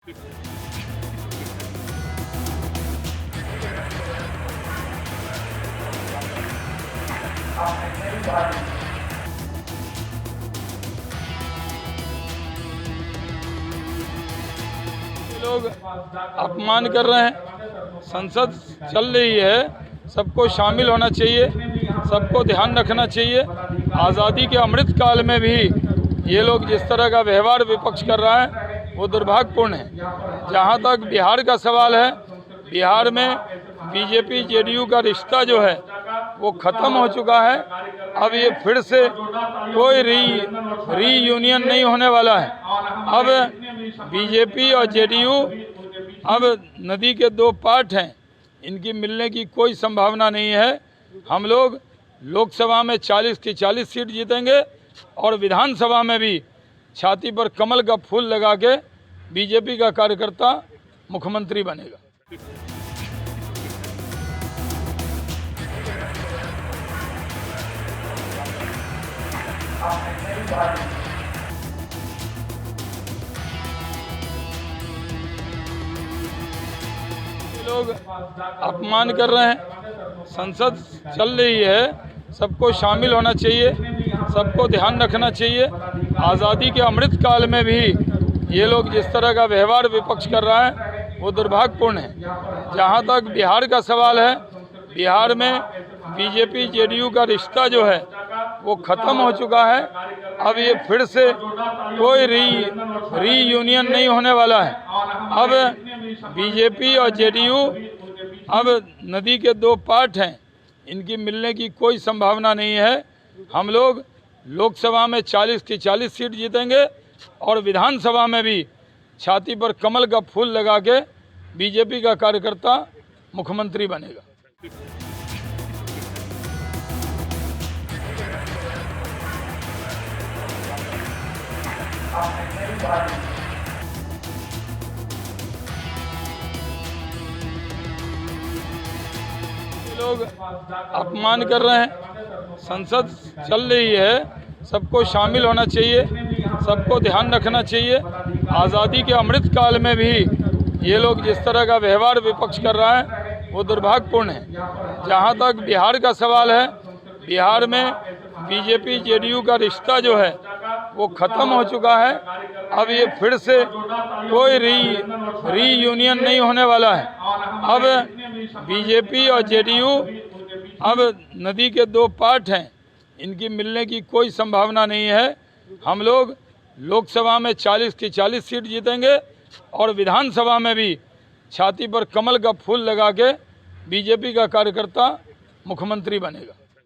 लोग अपमान कर रहे हैं। संसद चल रही है, सबको शामिल होना चाहिए, सबको ध्यान रखना चाहिए। आज़ादी के अमृत काल में भी ये लोग जिस तरह का व्यवहार विपक्ष कर रहा है वो दुर्भाग्यपूर्ण है। जहाँ तक बिहार का सवाल है, बिहार में बीजेपी जेडीयू का रिश्ता जो है वो ख़त्म हो चुका है। अब ये फिर से कोई रीयूनियन नहीं होने वाला है। अब बीजेपी और जेडीयू अब नदी के दो पार्ट हैं, इनकी मिलने की कोई संभावना नहीं है। हम लोग लोकसभा में 40 की 40 सीट जीतेंगे और विधानसभा में भी छाती पर कमल का फूल लगा के बीजेपी का कार्यकर्ता मुख्यमंत्री बनेगा। लोग अपमान कर रहे हैं। संसद चल रही है, सबको शामिल होना चाहिए, सबको ध्यान रखना चाहिए। आज़ादी के अमृत काल में भी ये लोग जिस तरह का व्यवहार विपक्ष कर रहा है वो दुर्भाग्यपूर्ण है। जहाँ तक बिहार का सवाल है, बिहार में बीजेपी जेडीयू का रिश्ता जो है वो ख़त्म हो चुका है। अब ये फिर से कोई रीयूनियन नहीं होने वाला है। अब बीजेपी और जेडीयू अब नदी के दो पार्ट हैं, इनकी मिलने की कोई संभावना नहीं है। हम लोग लोकसभा में 40 की 40 सीट जीतेंगे और विधानसभा में भी छाती पर कमल का फूल लगा के बीजेपी का कार्यकर्ता मुख्यमंत्री बनेगा। लोग अपमान कर रहे हैं। संसद चल रही है, सबको शामिल होना चाहिए, सबको ध्यान रखना चाहिए। आज़ादी के अमृत काल में भी ये लोग जिस तरह का व्यवहार विपक्ष कर रहा है वो दुर्भाग्यपूर्ण है। जहाँ तक बिहार का सवाल है, बिहार में बीजेपी जेडीयू का रिश्ता जो है वो ख़त्म हो चुका है। अब ये फिर से कोई रीयूनियन नहीं होने वाला है। अब बीजेपी और जेडीयू अब नदी के दो पार्ट हैं, इनकी मिलने की कोई संभावना नहीं है। हम लोग लोकसभा में 40 की 40 सीट जीतेंगे और विधानसभा में भी छाती पर कमल का फूल लगा के बीजेपी का कार्यकर्ता मुख्यमंत्री बनेगा।